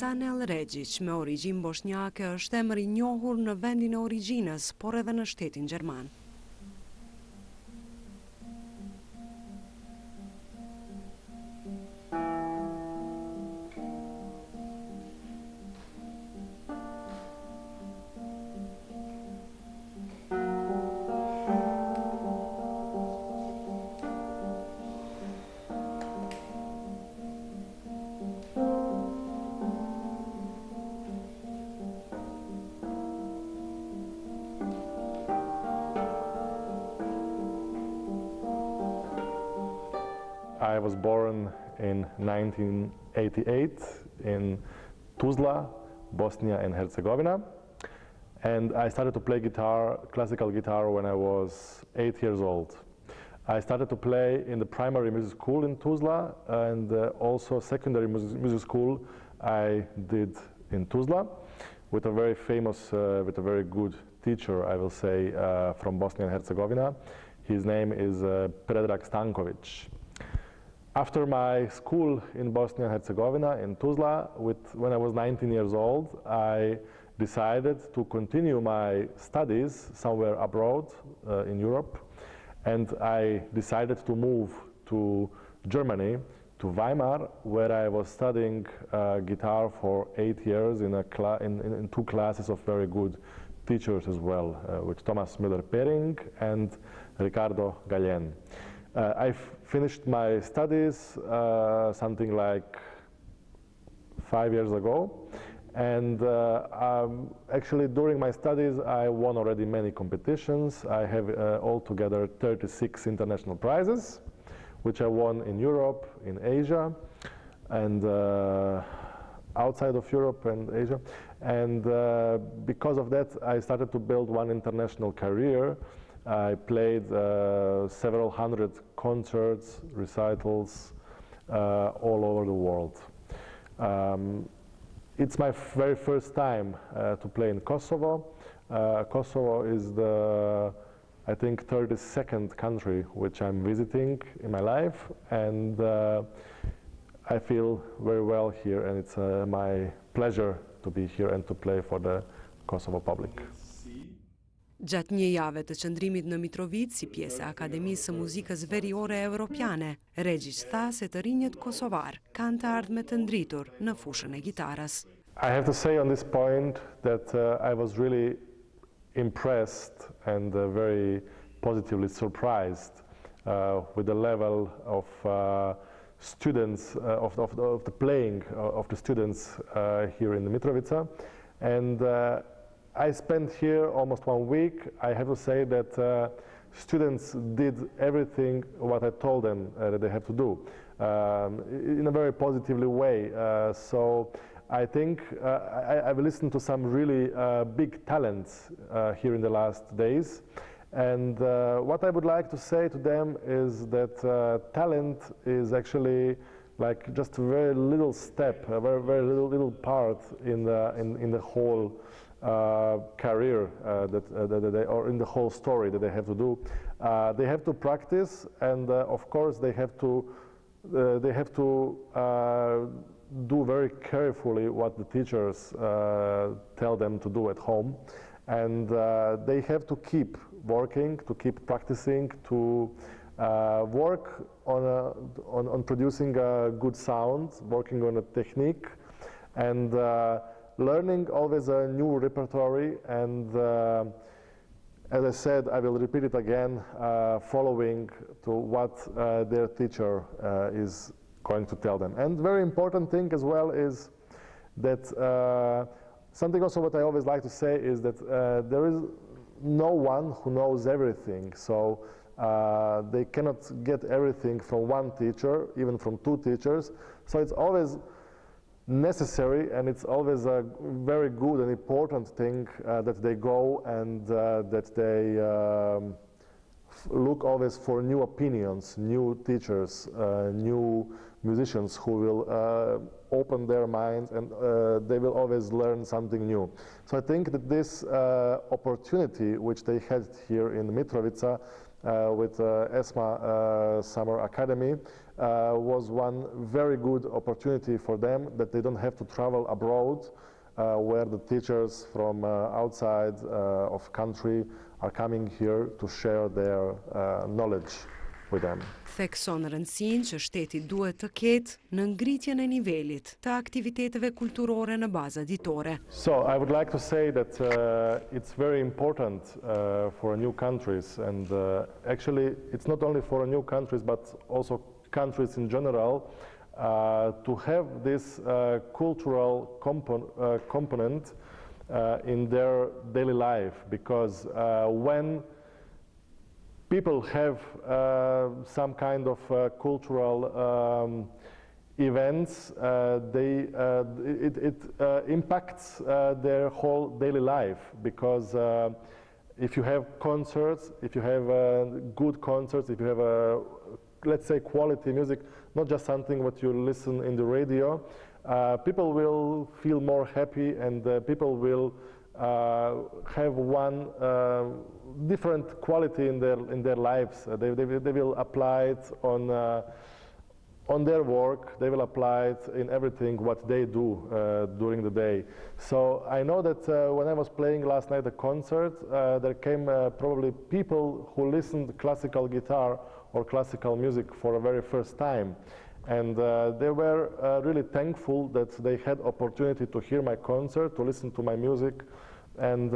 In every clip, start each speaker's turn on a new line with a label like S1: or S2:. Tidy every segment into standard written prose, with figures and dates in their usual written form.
S1: Sanel Regjic me origjinë bosnjake është emër i njohur në vendin e origjinës, por edhe në shtetin gjerman.
S2: I was born in 1988 in Tuzla, Bosnia and Herzegovina, and I started to play guitar, classical guitar, when I was 8 years old. I started to play in the primary music school in Tuzla, and also secondary music school I did in Tuzla with a very famous, with a very good teacher, I will say, from Bosnia and Herzegovina. His name is Predrag Stankovic. After my school in Bosnia and Herzegovina, in Tuzla, when I was 19 years old, I decided to continue my studies somewhere abroad in Europe, and I decided to move to Germany, to Weimar, where I was studying guitar for 8 years in 2 classes of very good teachers as well, with Thomas Müller-Pering and Ricardo Gallen. I finished my studies something like 5 years ago, and actually during my studies I won already many competitions. I have altogether 36 international prizes, which I won in Europe, in Asia, and outside of Europe and Asia. And because of that I started to build one international career. I played several hundred concerts, recitals all over the world. It's my very first time to play in Kosovo. Kosovo is the, I think, 32nd country which I'm visiting in my life, and I feel very well here, and it's my pleasure to be here and to play for the Kosovo public.
S1: Gjatë një jave të qëndrimit në Mitrovic si pjesë e Akademisë së Muzikës Veriore Evropiane, Regjic tha se të rinjët kosovar kanë të ardhme të ndritur në fushën e gitarës.
S2: I have to say on this point that I was really impressed and very positively surprised with the level of students, of the playing of the students here in the Mitrovica. And I spent here almost 1 week. I have to say that students did everything what I told them that they have to do in a very positively way. So I think I've listened to some really big talents here in the last days. And what I would like to say to them is that talent is actually like just a very little step, a very little part in the whole career or in the whole story that they have to do. They have to practice, and of course they have to do very carefully what the teachers tell them to do at home, and they have to keep working, to keep practicing, to work on producing a good sound, working on a technique, and learning always a new repertoire, and as I said, I will repeat it again, following to what their teacher is going to tell them. And very important thing as well is that something also what I always like to say is that there is no one who knows everything, so they cannot get everything from one teacher, even from 2 teachers, so it's always necessary, and it's always a very good and important thing that they go and that they look always for new opinions, new teachers, new musicians who will open their minds, and they will always learn something new. So I think that this opportunity which they had here in Mitrovica with Esma Summer Academy was one very good opportunity for them, that they don't have to travel abroad, where the teachers from outside of country are coming here to share their knowledge with them.
S1: Thekson rëndësinë që shteti duhet të ketë në ngritjen e nivelit të aktiviteteve kulturore në baza ditore.
S2: So I would like to say that it's very important for new countries, and actually it's not only for new countries but also countries in general to have this cultural component in their daily life, because when people have some kind of cultural events, it impacts their whole daily life, because if you have concerts, if you have good concerts, if you have let's say quality music, not just something what you listen in the radio, people will feel more happy, and people will have one different quality in their lives. They will apply it on their work. They will apply it in everything what they do during the day. So I know that when I was playing last night a concert, there came probably people who listened classical guitar or classical music for the very first time. And they were really thankful that they had opportunity to hear my concert, to listen to my music. And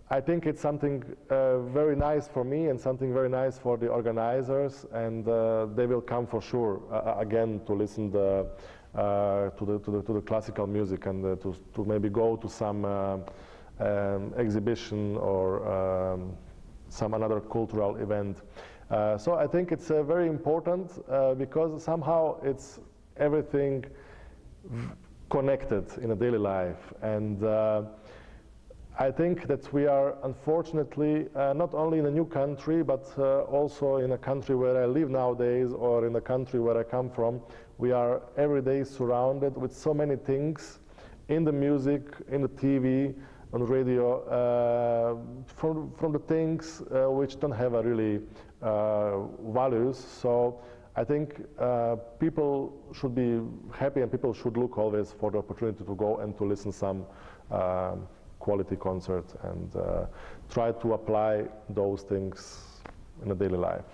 S2: I think it's something very nice for me and something very nice for the organizers, and they will come for sure again to listen to the classical music, and to maybe go to some exhibition or some another cultural event. So I think it's very important because somehow it's everything connected in a daily life, and I think that we are unfortunately not only in a new country but also in a country where I live nowadays, or in the country where I come from, we are every day surrounded with so many things in the music, in the TV, on the radio, from the things which don't have a really values. So I think people should be happy, and people should look always for the opportunity to go and to listen some quality concert, and try to apply those things in a daily life.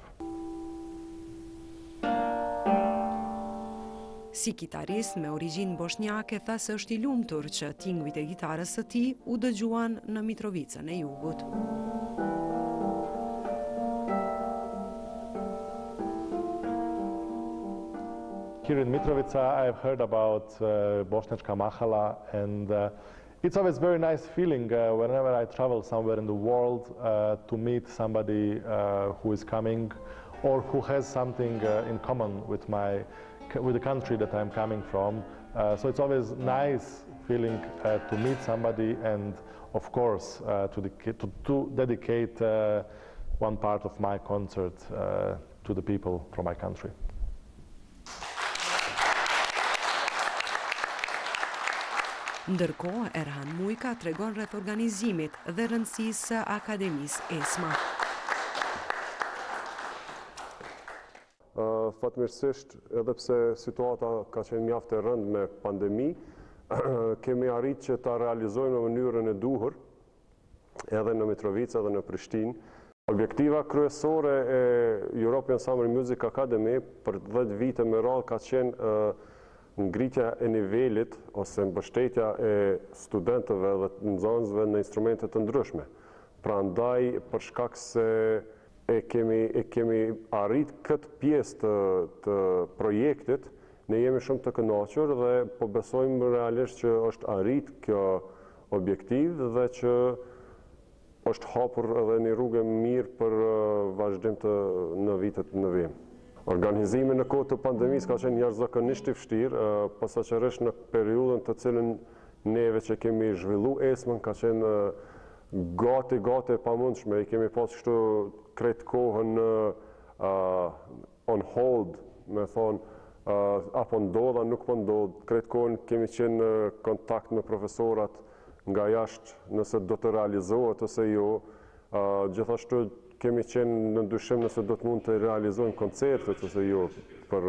S1: Si kitarist me origjinë bosnjake, tha se është I lumtur që tingujt e gitarës së tij u dëgjuan në Mitrovicën e Jugut.
S2: Here in Mitrovica, I've heard about Bošnjačka Mahala, and it's always very nice feeling whenever I travel somewhere in the world to meet somebody who is coming or who has something in common with the country that I'm coming from. So it's always nice feeling to meet somebody, and of course to dedicate one part of my concert to the people from my country.
S1: Ndërkohë, Erhan Mujka tregon rreth organizimit dhe rëndësisë së Akademisë Esma.
S3: Fatmirësisht, edhe pse situata ka qenë mjaft e rëndë me pandemi, kemi arritë që ta realizojmë në mënyrën e duhur, edhe në Mitrovica dhe në Prishtinë. Objektiva kryesore e European Summer Music Academy për 10 vite me radhë ka qenë ngritja e nivelit ose mbështetja e studentëve dhe nxënësve në instrumente të ndryshme. Prandaj, për shkak se e kemi arrit këtë pjesë të projektit, ne jemi shumë të kënaqur dhe po besojmë realisht që është arrit kjo objektiv dhe që është hapur edhe një rrugë mirë për vazhdim në vitet në vijim. Organizimi në kohë të pandemisë ka qenë jashtëzakonisht I vështirë, posaçërisht në periudhën të cilën neve që kemi zhvilluar Esmën ka qenë gati e pamundshme. I kemi pas kështu krejt kohën on hold, me thonë, apo ndodha, nuk po ndodh. Krejt kohën kemi qenë në kontakt me profesorat nga jashtë nëse do të realizohet ose jo. Gjithashtu kemi qenë në ndyshim nëse do të mund të realizojmë koncertet ose jo për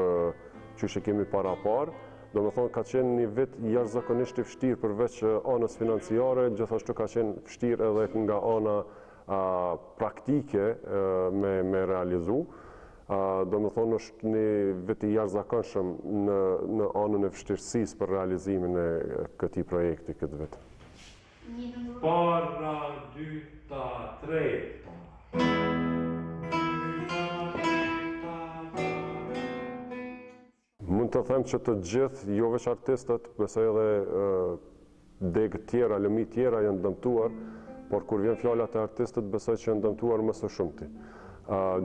S3: çështje kemi para parë. Domethënë ka qenë një vit jashtëzakonisht i vështirë përveç anës financiare, gjithashtu ka qenë vështirë edhe nga ana praktike me realizu. Domethënë është një vit i jashtëzakonshëm në anën e vështirësisë për realizimin e këtij projekti këtë vit.
S4: Para, dyta, tre.
S3: Mund të them që të gjithë, jo veç artistët, besoj edhe degë tjera, lëmi tjera janë dëmtuar, por kur vjen fjala te artistët, besoj që janë dëmtuar më së shumti.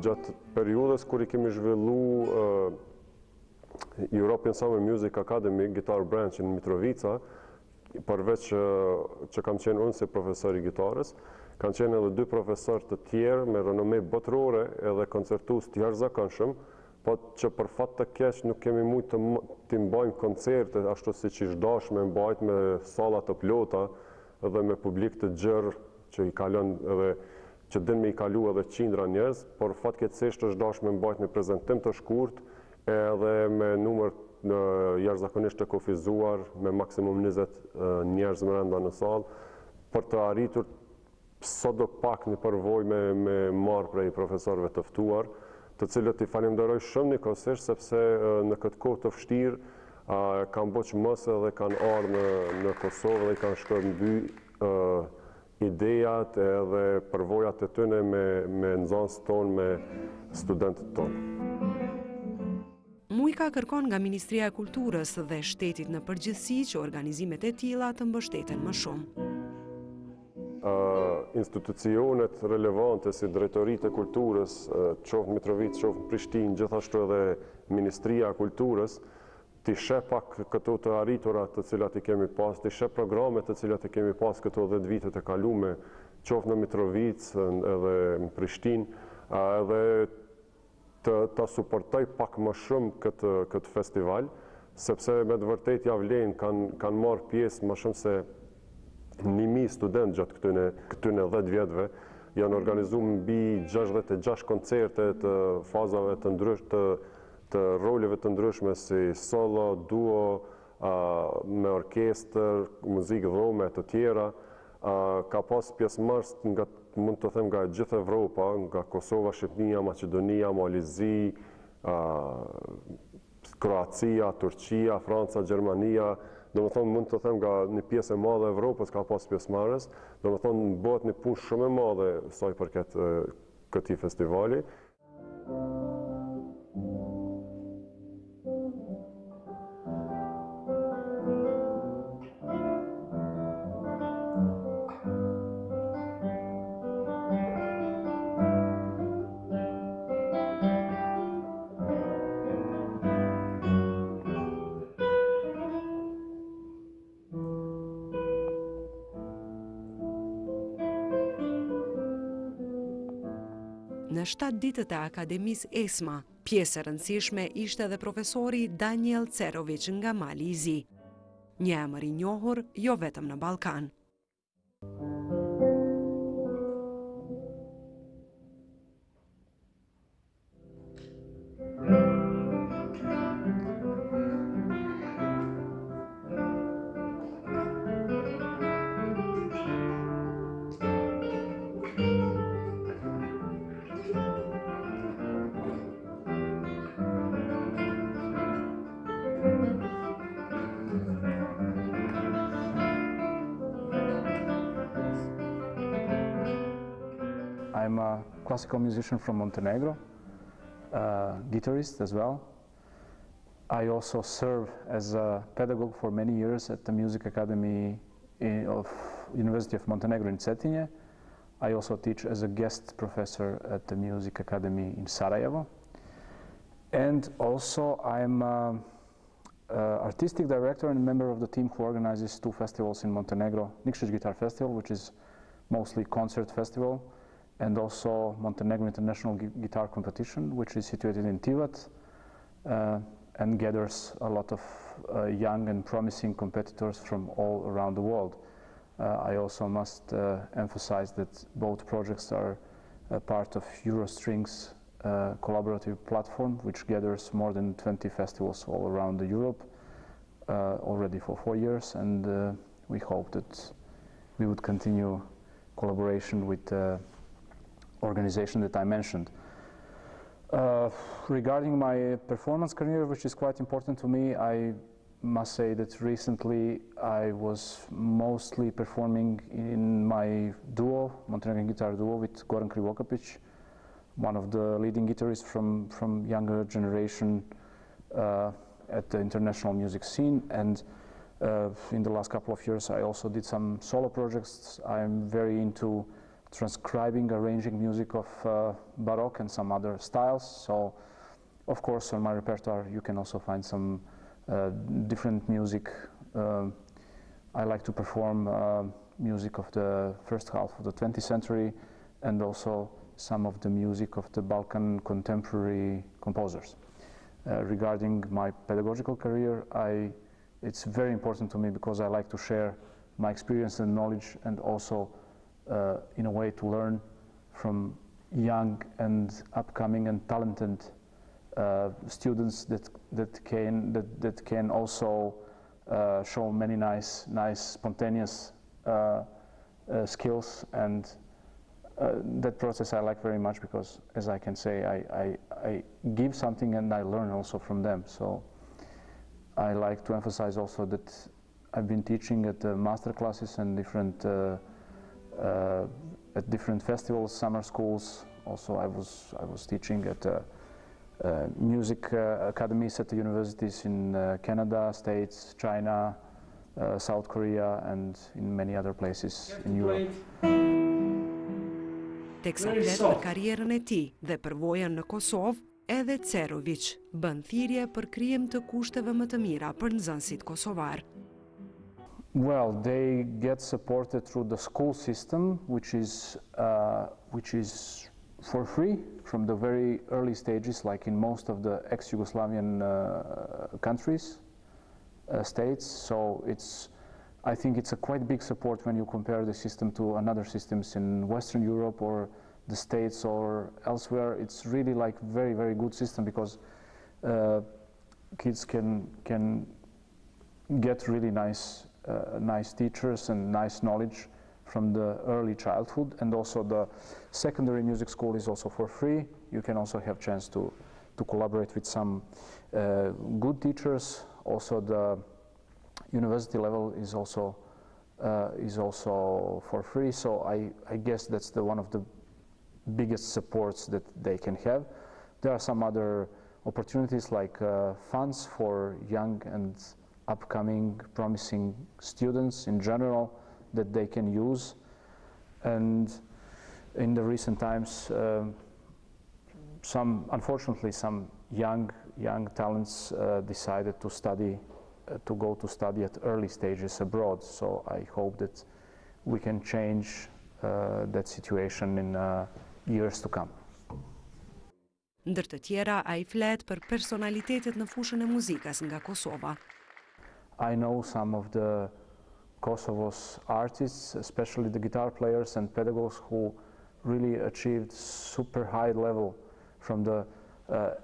S3: Gjatë periudhës kur i kemi zhvillu European Summer Music Academy Guitar Branch në Mitrovica, përveç që kam qenë unë si profesor i gitarës, kanë qenë edhe dy profesor të tjerë me renome botërore edhe koncertues të jashtëzakonshëm, po që për fat të keq nuk kemi mujtë të mbajmë koncerte ashtu siç ish dashme mbajt me salla të plota edhe me publik të gjerë që i kalon edhe që din me i kalu edhe qindra njerëz, por fatkeqësisht është dashme mbajt me prezantim të shkurt edhe me numër jashtëzakonisht të kufizuar me maksimum 20 njerëz brenda në sallë për të arritur sado pak një përvojë me marrë prej profesorëve të ftuar, të cilët i falenderoj shumë nikosisht sepse në këtë kohë të vështirë kanë boq mëse dhe kanë ardhur në Kosovë dhe kanë shkëmby idejat edhe përvojat e tyre me nxënësit tonë, me studentët tonë.
S1: Mujka kërkon nga Ministria e Kulturës dhe shtetit në përgjithësi që organizimet e tilla të mbështeten më shumë.
S3: Institucionet relevante si Drejtoritë e Kulturës, qoftë Mitrovicë, qoftë Prishtinë, gjithashtu edhe Ministria e Kulturës, të sheh pak këto të arritura të cilat i kemi pas, të sheh programet të cilat i kemi pas këto 10 vitet e kaluara, qoftë në Mitrovicë edhe në Prishtinë, edhe ta suportoj pak më shumë këtë festival, sepse me të vërtetë ja vlen, kanë marrë pjesë më shumë se 1000 student gjatë këtyne 10 vjetëve, janë organizuar mbi 66 koncerte të fazave të roleve të ndryshme si solo, duo, me orkestër, muzikë dhome të tjera. Ka pas pjesëmarrës nga mund të them nga gjithë Evropa, nga Kosova, Shqipënia, Maqedonia, Malizi, Kroacia, Turqia, Franca, Gjermania. Domethënë mund të them nga një pjesë e madhe e Evropës ka pas pjesëmarrës, domethënë bëhet një punë shumë e madhe sa i përket këtij festivali.
S1: Në 7 ditët e Akademisë Esma, pjesë e rëndësishme ishte edhe profesori Daniel Cerovic nga Mali i Zi. Një emër i njohur jo vetëm në Ballkan.
S5: I'm a classical musician from Montenegro, a guitarist as well. I also serve as a pedagogue for many years at the Music Academy of University of Montenegro in Cetinje. I also teach as a guest professor at the Music Academy in Sarajevo. And also I'm an artistic director and member of the team who organizes 2 festivals in Montenegro, Nikšić Guitar Festival, which is mostly concert festival, and also Montenegro International Guitar Competition, which is situated in Tivat and gathers a lot of young and promising competitors from all around the world. I also must emphasize that both projects are a part of Eurostrings collaborative platform, which gathers more than 20 festivals all around Europe already for 4 years, and we hope that we would continue collaboration with the organization that I mentioned. Regarding my performance career, which is quite important to me, I must say that recently I was mostly performing in my duo, Montenegrin guitar duo with Goran Krivokapic, one of the leading guitarists from younger generation at the international music scene. And in the last couple of years I also did some solo projects. I'm very into transcribing, arranging music of Baroque and some other styles. So of course on my repertoire you can also find some different music. I like to perform music of the first half of the 20th century and also some of the music of the Balkan contemporary composers. Regarding my pedagogical career, it's very important to me because I like to share my experience and knowledge, and also in a way to learn from young and upcoming and talented students that can also show many nice spontaneous skills, and that process I like very much because, as I can say, I give something and I learn also from them. So I like to emphasize also that I've been teaching at master classes and at different festivals, summer schools. Also I was teaching at music academies at the universities in Canada, States, China, South Korea, and in many other places in Europe.
S1: Tek sa flet për karrierën e tij dhe përvojën në Kosovë, edhe Cerović bën thirrje për krijim të kushteve më të mira për nxënësit kosovar.
S5: Well, they get supported through the school system, which is for free from the very early stages, like in most of the ex-Yugoslavian countries, states. So I think it's a quite big support when you compare the system to another systems in Western Europe or the States or elsewhere. It's really like very, very good system because kids can get really nice teachers and nice knowledge from the early childhood, and also the secondary music school is also for free. You can also have chance to collaborate with some good teachers. Also the university level is also for free. So I guess that's one of the biggest supports that they can have. There are some other opportunities like funds for young and upcoming promising students in general that they can use. And in the recent times, unfortunately some young talents decided to go to study at early stages abroad. So I hope that we can change that situation in years to come.
S1: Ndër të tjera, ai flet për personalitetet në fushën e muzikës nga Kosova.
S5: I know some of the Kosovo's artists, especially the guitar players and pedagogues, who really achieved super high level. From the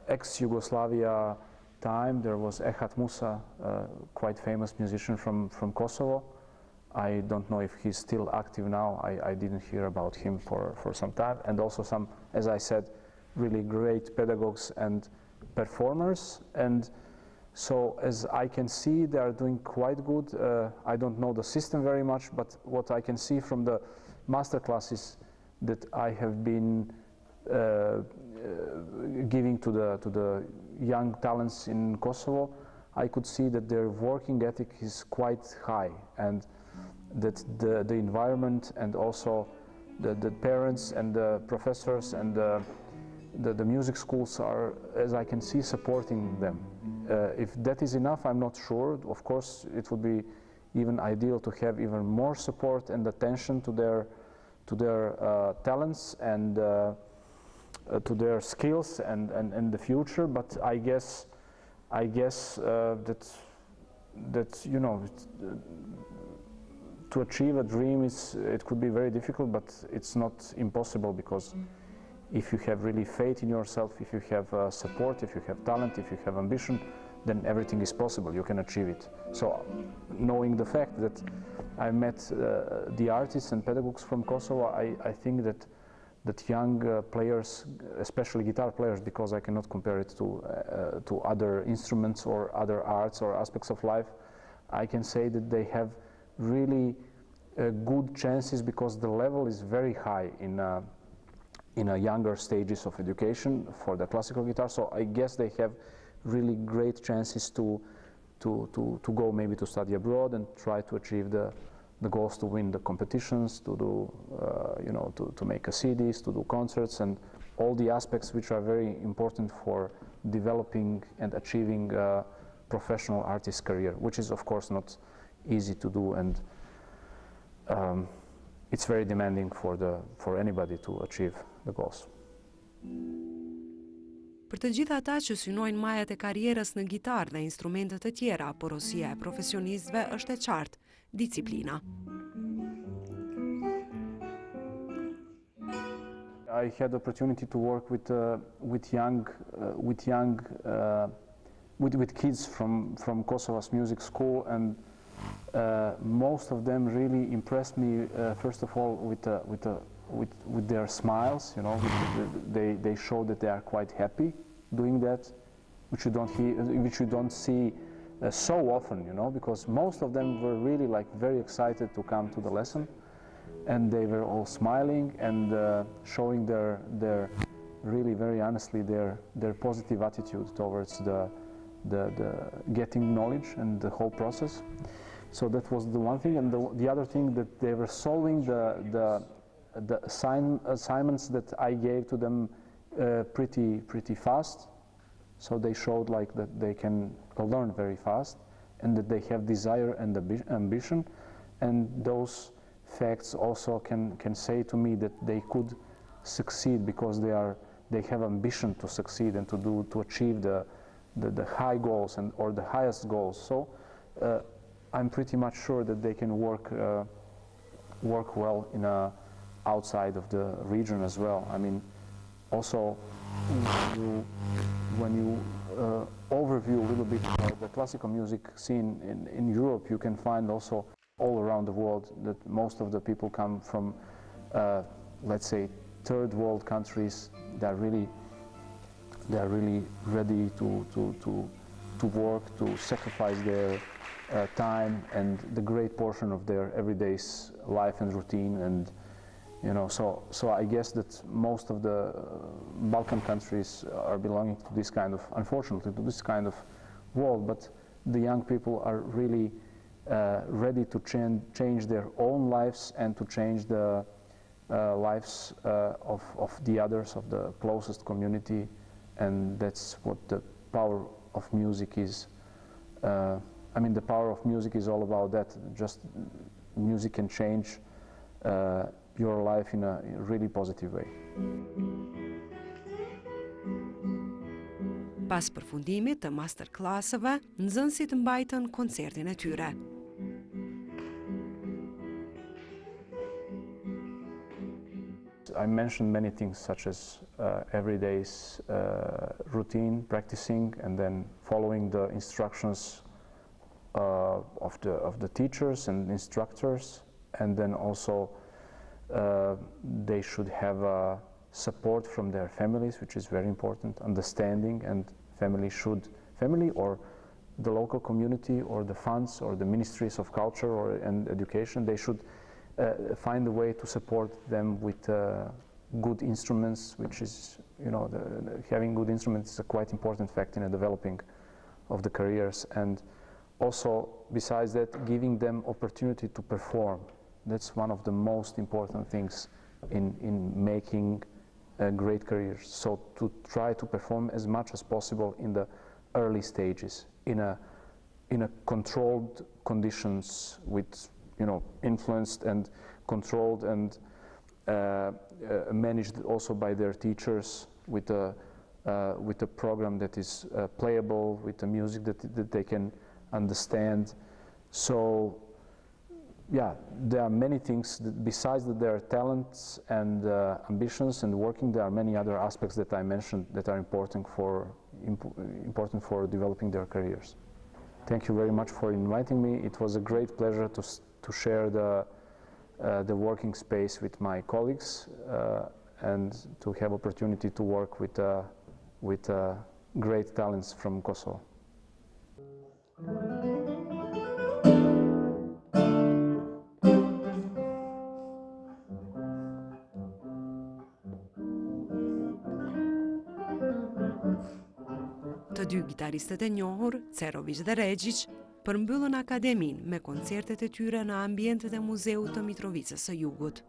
S5: ex-Yugoslavia time, there was Ehat Musa, a quite famous musician from Kosovo. I don't know if he's still active now. I didn't hear about him for some time. And also some, as I said, really great pedagogues and performers. And so as I can see, they are doing quite good. I don't know the system very much, but what I can see from the master classes that I have been giving to the young talents in Kosovo, I could see that their working ethic is quite high, and that the environment and also the parents and the professors and the music schools are, as I can see, supporting them. If that is enough, I'm not sure. Of course, it would be even ideal to have even more support and attention to their talents and to their skills and the future. But I guess that you know, to achieve a dream it could be very difficult, but it's not impossible, because if you have really faith in yourself, if you have support, if you have talent, if you have ambition, then everything is possible, you can achieve it. So knowing the fact that I met the artists and pedagogues from Kosovo, I think that young players, especially guitar players, because I cannot compare it to other instruments or other arts or aspects of life, I can say that they have really good chances because the level is very high in younger stages of education for the classical guitar. So I guess they have really great chances to go maybe to study abroad and try to achieve the goals to win the competitions, to do to make a CDs, to do concerts, and all the aspects which are very important for developing and achieving a professional artist career, which is of course not easy to do, and it's very demanding for anybody to achieve the goals.
S1: Për të gjithë ata që synojnë majat e karrierës në gitarë dhe instrumente të tjera, porosia e profesionistëve është e qartë, disiplina.
S5: I had the opportunity to work with kids from Kosovo's music school, and most of them really impressed me. First of all, with their smiles, you know, they show that they are quite happy doing that, which you don't see so often, you know, because most of them were really like very excited to come to the lesson, and they were all smiling and showing their really very honestly their positive attitude towards the getting knowledge and the whole process. So that was the one thing, and the other thing, that they were solving the assignments that I gave to them pretty fast. So they showed like that they can learn very fast, and that they have desire and ambition, and those facts also can say to me that they could succeed because they have ambition to succeed and to achieve the high goals or the highest goals. So I'm pretty much sure that they can work well outside of the region as well. I mean, also when you overview a little bit the classical music scene in Europe, you can find also all around the world that most of the people come from, let's say, third world countries. They are really ready to work, to sacrifice their time and the great portion of their everyday life and routine, and you know, so I guess that most of the Balkan countries are belonging to this kind of, unfortunately, to this kind of world, but the young people are really ready to change their own lives and to change the lives of the others, of the closest community, and that's what the power of music is. I mean, the power of music is all about that. Just music can change your life in a really positive way.
S1: Pas përfundimit të masterclassëve, nxënësit mbajtën koncertin e tyre.
S5: I mentioned many things such as everyday's routine, practicing, and then following the instructions of the teachers and instructors, and then also they should have support from their families, which is very important, understanding, and family or the local community or the funds or the ministries of culture and education, they should find a way to support them with good instruments, which is, you know, having good instruments is a quite important fact in the developing of the careers, and also besides that, giving them opportunity to perform. That's one of the most important things in making great careers. So to try to perform as much as possible in the early stages, in a controlled conditions, with, you know, influenced and controlled and managed also by their teachers, with a program that is playable, with the music that they can understand. So yeah, there are many things besides their talents and ambitions and working. There are many other aspects that I mentioned that are important for developing their careers. Thank you very much for inviting me. It was a great pleasure to share the working space with my colleagues and to have opportunity to work with great talents from Kosovo.
S1: Të dy gitaristët e njohur, Cerović dhe Regjić, përmbyllën akademinë me koncertet e tyre në ambientet e Muzeut të Mitrovicës së Jugut.